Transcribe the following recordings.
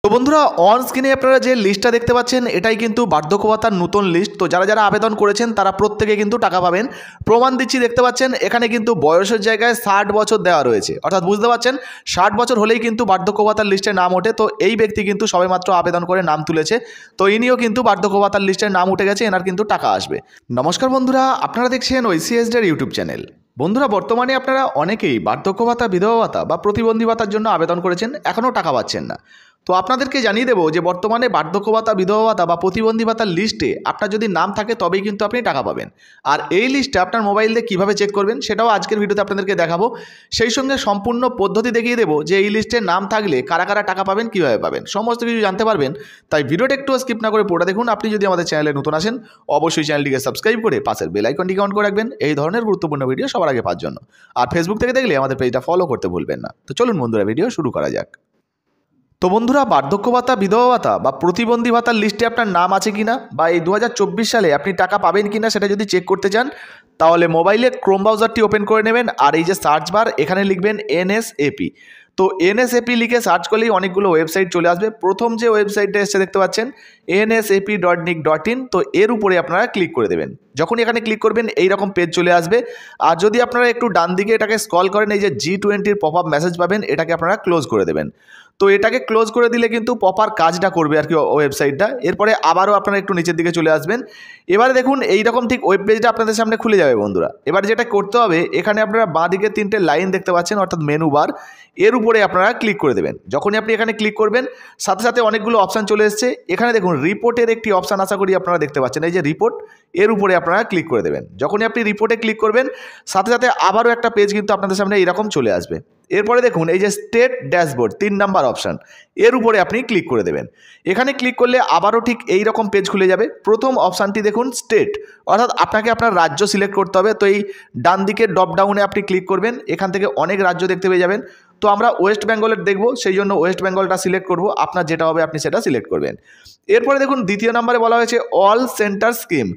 তো বন্ধুরা অন স্ক্রিনে আপনারা যে লিস্টটা দেখতে পাচ্ছেন এটাই কিন্তু বার্ধক্য ভাতার নতুন লিস্ট। তো যারা যারা আবেদন করেছেন তারা প্রত্যেকে কিন্তু টাকা পাবেন। প্রমাণ দিচ্ছি, দেখতে পাচ্ছেন এখানে কিন্তু বয়সের জায়গায় 60 বছর দেওয়া রয়েছে, অর্থাৎ বুঝতে পারছেন 60 বছর হলেই কিন্তু বার্ধক্য ভাতার লিস্টে নাম ওঠে। তো এই ব্যক্তি কিন্তু সবেমাত্র আবেদন করে নাম তুলেছে, তো ইনিও কিন্তু বার্ধক্য ভাতার লিস্টে নাম উঠে গেছে, এনার কিন্তু টাকা আসবে। নমস্কার বন্ধুরা, আপনারা দেখছেন ঐসিএসডি ইউটিউব চ্যানেল। বন্ধুরা বর্তমানে আপনারা অনেকেই বার্ধক্য ভাতা, বিধবা ভাতা বা প্রতিবন্ধী ভাতার জন্য আবেদন করেছেন, এখনও টাকা পাচ্ছেন না। তো আপনাদেরকে জানিয়ে দেবো যে বর্তমানে বার্ধক্য ভাতা, বিধবা ভাতা বা প্রতিবন্ধী ভাতার লিস্টে আপনার যদি নাম থাকে তবেই কিন্তু আপনি টাকা পাবেন। আর এই লিস্টে আপনার মোবাইল দিয়ে কীভাবে চেক করবেন সেটাও আজকের ভিডিওতে আপনাদেরকে দেখাবো। সেই সঙ্গে সম্পূর্ণ পদ্ধতি দেখিয়ে দেবো যে এই লিস্টে নাম থাকলে কারা কারা টাকা পাবেন, কীভাবে পাবেন, সমস্ত কিছু জানতে পারবেন। তাই ভিডিওটা একটু স্কিপ না করে পুরোটা দেখুন। আপনি যদি আমাদের চ্যানেলে নতুন আসেন অবশ্যই চ্যানেলটিকে সাবস্ক্রাইব করে পাশের বেল আইকনটিকে অন করে রাখবেন এই ধরনের গুরুত্বপূর্ণ ভিডিও সবার আগে পাওয়ার জন্য। আর ফেসবুক থেকে দেখলে আমাদের পেজটা ফলো করতে ভুলবেন না। তো চলুন বন্ধুরা, ভিডিও শুরু করা যাক। তো বন্ধুরা, বার্ধক্য ভাতা, বিধবা ভাতা বা প্রতিবন্ধী ভাতার লিস্টে আপনার নাম আছে কিনা বা এই 2024 সালে আপনি টাকা পাবেন কিনা সেটা যদি চেক করতে চান তাহলে মোবাইলে ক্রোম ব্রাউজারটি ওপেন করে নেবেন। আর এই যে সার্চ বার, এখানে লিখবেন এনএসএপি। তো এনএসএপি লিখে সার্চ করলেই অনেকগুলো ওয়েবসাইট চলে আসবে। প্রথম যে ওয়েবসাইটটা এসে দেখতে পাচ্ছেন nsap.nic.in, তো এর উপরে আপনারা ক্লিক করে দেবেন। যখন এখানে ক্লিক করবেন এইরকম পেজ চলে আসবে। আর যদি আপনারা একটু ডান দিকে এটাকে স্ক্রল করেন, এই যে G20 পপ আপ মেসেজ পাবেন, এটাকে আপনারা ক্লোজ করে দেবেন। তো এটাকে ক্লোজ করে দিলে কিন্তু প্রপার কাজটা করবে আর কি ওয়েবসাইটটা। এরপরে আবারও আপনারা একটু নিচের দিকে চলে আসবেন। এবারে দেখুন এইরকম ঠিক ওয়েব পেজটা আপনাদের সামনে খুলে যাবে বন্ধুরা। এবার যেটা করতে হবে, এখানে আপনারা বাঁ দিকে 3টে লাইন দেখতে পাচ্ছেন, অর্থাৎ মেনু বার, এর উপরে আপনারা ক্লিক করে দেবেন। যখনই আপনি এখানে ক্লিক করবেন সাথে সাথে অনেকগুলো অপশান চলে এসছে। এখানে দেখুন রিপোর্টের একটি অপশান আশা করি আপনারা দেখতে পাচ্ছেন, এই যে রিপোর্ট, এর উপরে আপনারা ক্লিক করে দেবেন। যখনই আপনি রিপোর্টে ক্লিক করবেন সাথে সাথে আবারও একটা পেজ কিন্তু আপনাদের সামনে এরকম চলে আসবে। এরপরে দেখুন এই যে স্টেট ড্যাশবোর্ড 3 নাম্বার অপশান, এর উপরে আপনি ক্লিক করে দেবেন। এখানে ক্লিক করলে আবারও ঠিক এই রকম পেজ খুলে যাবে। প্রথম অপশানটি দেখুন স্টেট, অর্থাৎ আপনাকে আপনার রাজ্য সিলেক্ট করতে হবে। তো এই ডান দিকের ড্রপ ডাউনে আপনি ক্লিক করবেন, এখান থেকে অনেক রাজ্য দেখতে পেয়ে যাবেন। তো আমরা ওয়েস্ট বেঙ্গলের দেখব, সেই জন্য ওয়েস্ট বেঙ্গলটা সিলেক্ট করব। আপনার যেটা হবে আপনি সেটা সিলেক্ট করবেন। এরপরে দেখুন দ্বিতীয় নম্বরে বলা হয়েছে অল সেন্টার স্কিম,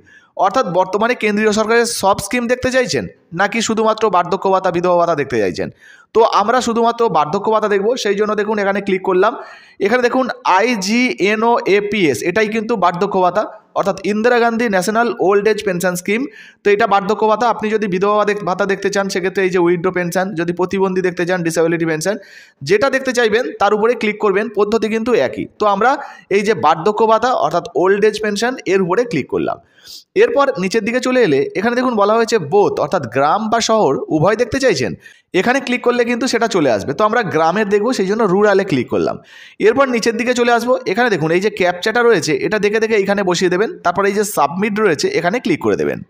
অর্থাৎ বর্তমানে কেন্দ্রীয় সরকারের সব স্কিম দেখতে চাইছেন নাকি শুধুমাত্র বার্ধক্য ভাতা, বিধবা ভাতা দেখতে চাইছেন। তো আমরা শুধুমাত্র বার্ধক্য ভাতা দেখব, সেই জন্য দেখুন এখানে ক্লিক করলাম। এখানে দেখুন IGNOAPS, এটাই কিন্তু বার্ধক্য ভাতা, অর্থাৎ Indira Gandhi national old age pension scheme. তো এটা বার্ধক্য ভাতা। আপনি যদি বিধবা ভাতা দেখতে চান সেক্ষেত্রে এই যে উইডো পেনশন, যদি প্রতিবন্ধী দেখতে চান ডিসেবিলিটি পেনশন, যেটা দেখতে চাইবেন তার উপরে ক্লিক করবেন। পদ্ধতি কিন্তু একই। তো আমরা এই যে বার্ধক্য ভাতা অর্থাৎ ওল্ড এজ পেনশন, এর উপরে ক্লিক করলাম। এরপর নিচের দিকে চলে এলে এখানে দেখুন বলা হয়েছে বোথ, অর্থাৎ গ্রাম বা শহর উভয় দেখতে চাইছেন। এখানে ক্লিক করলে কিন্তু সেটা চলে আসবে। তো আমরা গ্রামের দেখব, সেই জন্য রুরালে ক্লিক করলাম। এরপর নিচের দিকে চলে আসবো। এখানে দেখুন এই যে ক্যাপচাটা রয়েছে, এটা দেখে দেখে এখানে বসিয়ে দেবেন। তারপর এই যে সাবমিট রয়েছে, এখানে ক্লিক করে দেবেন।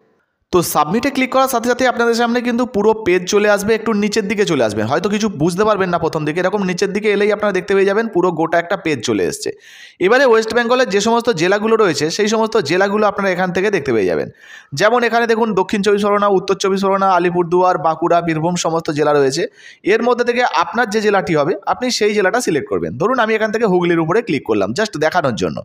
তো সাবমিটে ক্লিক করার সাথে সাথে আপনাদের সামনে কিন্তু পুরো পেজ চলে আসবে। একটু নিচের দিকে চলে আসবেন, হয়তো কিছু বুঝতে পারবেন না প্রথম দিকে, এরকম নিচের দিকে এলেই আপনারা দেখতে পেয়ে যাবেন পুরো গোটা একটা পেজ চলে এসছে। এবারে ওয়েস্ট বেঙ্গলের যে সমস্ত জেলাগুলো রয়েছে সেই সমস্ত জেলাগুলো আপনারা এখান থেকে দেখতে পেয়ে যাবেন। যেমন এখানে দেখুন দক্ষিণ 24 পরগনা, উত্তর 24 পরগনা, আলিপুরদুয়ার, বাঁকুড়া, বীরভূম সমস্ত জেলা রয়েছে। এর মধ্যে থেকে আপনার যে জেলাটি হবে আপনি সেই জেলাটা সিলেক্ট করবেন। ধরুন আমি এখান থেকে হুগলির উপরে ক্লিক করলাম জাস্ট দেখানোর জন্য।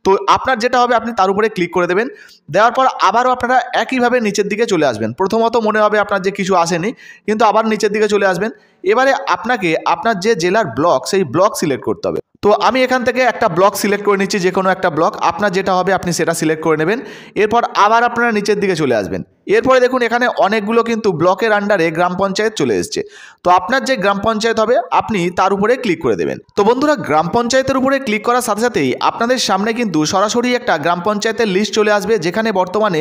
তো আপনার যেটা হবে আপনি তার উপরে ক্লিক করে দেবেন। দেওয়ার পর আবারও আপনারা একইভাবে নিচের দিকে চলে আসবেন। প্রথমত মনে হবে আপনার যে কিছু আসেনি, কিন্তু আবার নিচের দিকে চলে আসবেন। এবারে আপনাকে আপনার যে জেলার ব্লক সেই ব্লক সিলেক্ট করতে হবে। তো আমি এখান থেকে একটা ব্লক সিলেক্ট করে নিচ্ছি, যে কোনো একটা ব্লক। আপনার যেটা হবে আপনি সেটা সিলেক্ট করে নেবেন। এরপর আবার আপনারা নিচের দিকে চলে আসবেন। এরপরে দেখুন এখানে অনেকগুলো কিন্তু ব্লকের আন্ডারে গ্রাম পঞ্চায়েত চলে এসছে। তো আপনার যে গ্রাম পঞ্চায়েত হবে আপনি তার উপরে ক্লিক করে দেবেন। তো বন্ধুরা, গ্রাম পঞ্চায়েতের উপরে ক্লিক করার সাথে সাথেই আপনাদের সামনে কিন্তু সরাসরি একটা গ্রাম পঞ্চায়েতের লিস্ট চলে আসবে, যেখানে বর্তমানে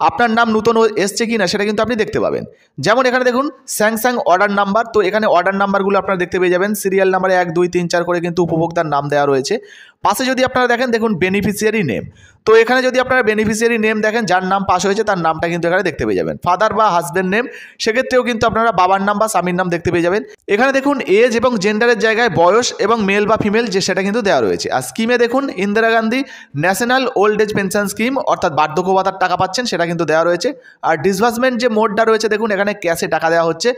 আপনার নাম নতুন এসছে কিনা সেটা কিন্তু আপনি দেখতে পাবেন। যেমন এখানে দেখুন স্যাংশন অর্ডার নাম্বার, তো এখানে অর্ডার নাম্বারগুলো আপনারা দেখতে পেয়ে যাবেন। সিরিয়াল নাম্বারে 1 2 3 4 করে কিন্তু উপভোক্তার নাম দেওয়া রয়েছে। পাশে যদি আপনারা দেখেন দেখুন বেনিফিশিয়ারি নেম, তো এখানে যদি আপনারা বেনিফিশিয়ারি নেম দেখেন, যার নাম পাস হয়েছে তার নামটা কিন্তু এখানে দেখতে পেয়ে যাবেন। ফাদার বা হাজব্যান্ড নেম, সেক্ষেত্রেও কিন্তু আপনারা বাবার নাম বা স্বামীর নাম দেখতে পেয়ে যাবেন। এখানে দেখুন এজ এবং জেন্ডারের জায়গায় বয়স এবং মেল বা ফিমেল যে সেটা কিন্তু দেওয়া রয়েছে। আর স্কিমে দেখুন Indira Gandhi national old age pension scheme, অর্থাৎ বার্ধক্য ভাতার টাকা পাচ্ছেন সেটা কিন্তু দেওয়া রয়েছে। আর ডিসবার্সমেন্ট যে মোডটা রয়েছে দেখুন এখানে ক্যাশে টাকা দেওয়া হচ্ছে।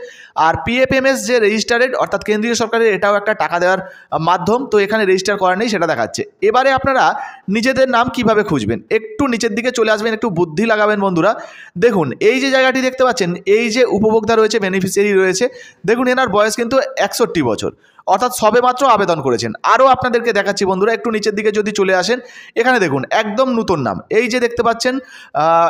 আর PFMS যে রেজিস্টারেড, অর্থাৎ কেন্দ্রীয় সরকারের, এটাও একটা টাকা দেওয়ার মাধ্যম। তো এখানে রেজিস্টার করা নেই সেটা দেখাচ্ছে। এবারে আপনারা নিজেদের নাম কিভাবে খুঁজবেন, একটু নিচের দিকে চলে আসবেন, একটু বুদ্ধি লাগাবেন বন্ধুরা। দেখুন এই যে জায়গাটি দেখতে পাচ্ছেন, এই যে উপভোক্তা রয়েছে, বেনিফিশিয়ারি রয়েছে, দেখুন এনার বয়স কিন্তু 61 বছর, অর্থাৎ সবেমাত্র আবেদন করেছেন। আরও আপনাদেরকে দেখাচ্ছি বন্ধুরা, একটু নিচের দিকে যদি চলে আসেন, এখানে দেখুন একদম নতুন নাম, এই যে দেখতে পাচ্ছেন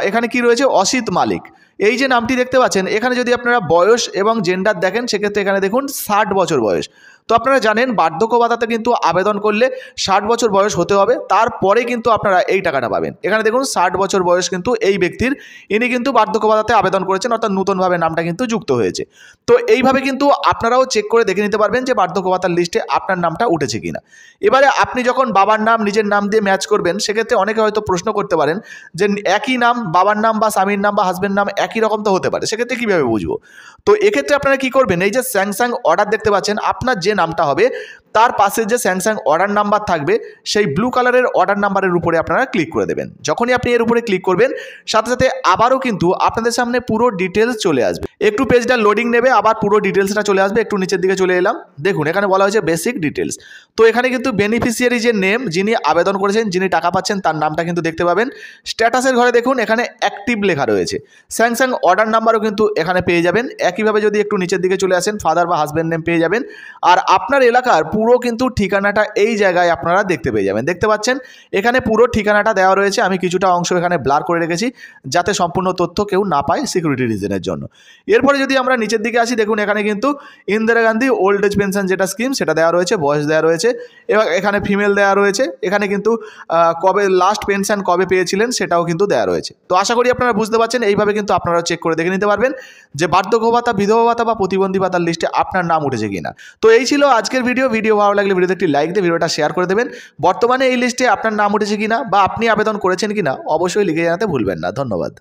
এখানে কি রয়েছে, অসিত মালিক। এই যে নামটি দেখতে পাচ্ছেন, এখানে যদি আপনারা বয়স এবং জেন্ডার দেখেন, সেক্ষেত্রে এখানে দেখুন 60 বছর বয়স। তো আপনারা জানেন বার্ধক্য ভাতাতে কিন্তু আবেদন করলে 60 বছর বয়স হতে হবে, তারপরে কিন্তু আপনারা এই টাকাটা পাবেন। এখানে দেখুন 60 বছর বয়স কিন্তু এই ব্যক্তির, ইনি কিন্তু বার্ধক্য ভাতাতে আবেদন করেছেন, অর্থাৎ নতুনভাবে নামটা কিন্তু যুক্ত হয়েছে। তো এইভাবে কিন্তু আপনারাও চেক করে দেখে নিতে পারবেন যে বার্ধক্য ভাতার লিস্টে আপনার নামটা উঠেছে কিনা। এবারে আপনি যখন বাবার নাম নিজের নাম দিয়ে ম্যাচ করবেন, সেক্ষেত্রে অনেকে হয়তো প্রশ্ন করতে পারেন যে একই নাম, বাবার নাম বা স্বামীর নাম বা হাজবেন্ড নাম একই রকম তো হতে পারে, সেক্ষেত্রে কীভাবে বুঝবো? তো এক্ষেত্রে আপনারা কী করবেন, এই যে স্যাংশন অর্ডার দেখতে পাচ্ছেন, আপনার যে নামটা হবে তার পাশে যে স্যাংশন অর্ডার নাম্বার থাকবে, সেই ব্লু কালারের অর্ডার নাম্বারের উপরে আপনারা ক্লিক করে দেবেন। যখনই আপনি এর উপরে ক্লিক করবেন, সাথে সাথে আবারও কিন্তু আপনাদের সামনে পুরো ডিটেলস চলে আসবে। একটু পেজটা লোডিং নেবে, আবার পুরো ডিটেলসটা চলে আসবে। একটু নিচের দিকে চলে এলাম, দেখুন এখানে বলা হয়েছে বেসিক ডিটেলস। তো এখানে কিন্তু বেনিফিশিয়ারি যে নেম, যিনি আবেদন করেছেন, যিনি টাকা পাচ্ছেন, তার নামটা কিন্তু দেখতে পাবেন। স্ট্যাটাসের ঘরে দেখুন এখানে অ্যাক্টিভ লেখা রয়েছে। স্যাংশন অর্ডার নাম্বারও কিন্তু এখানে পেয়ে যাবেন। একইভাবে যদি একটু নিচের দিকে চলে আসেন, ফাদার বা হাজব্যান্ড নেম পেয়ে যাবেন। আর আপনার এলাকার পুরো কিন্তু ঠিকানাটা এই জায়গায় আপনারা দেখতে পেয়ে যাবেন। দেখতে পাচ্ছেন এখানে পুরো ঠিকানাটা দেওয়া রয়েছে। আমি কিছুটা অংশ এখানে ব্লার করে রেখেছি, যাতে সম্পূর্ণ তথ্য কেউ না পায় সিকিউরিটি রিজনের জন্য। এরপরে যদি আমরা নিচের দিকে আসি, দেখুন এখানে কিন্তু Indira Gandhi old age pension যেটা স্কিম, সেটা দেওয়া রয়েছে, বয়স দেওয়া রয়েছে, এবং এখানে ফিমেল দেওয়া রয়েছে। এখানে কিন্তু কবে লাস্ট পেনশন কবে পেয়েছিলেন সেটাও কিন্তু দেওয়া রয়েছে। তো আশা করি আপনারা বুঝতে পারছেন। এইভাবে কিন্তু আপনারা চেক করে দেখে নিতে পারবেন যে বার্ধক্য ভাতা, বিধবা ভাতা বা প্রতিবন্ধী ভাতার লিস্টে আপনার নাম উঠেছে কিনা। তো এই ছিল আজকের ভিডিও ভালো লাগলে ভিডিওতে একটি লাইক দিয়ে ভিডিওটা শেয়ার করে দেবেন। বর্তমানে এই লিস্টে আপনার নাম উঠেছে কিনা বা আপনি আবেদন করেছেন কিনা অবশ্যই লিখে জানাতে ভুলবেন না। ধন্যবাদ।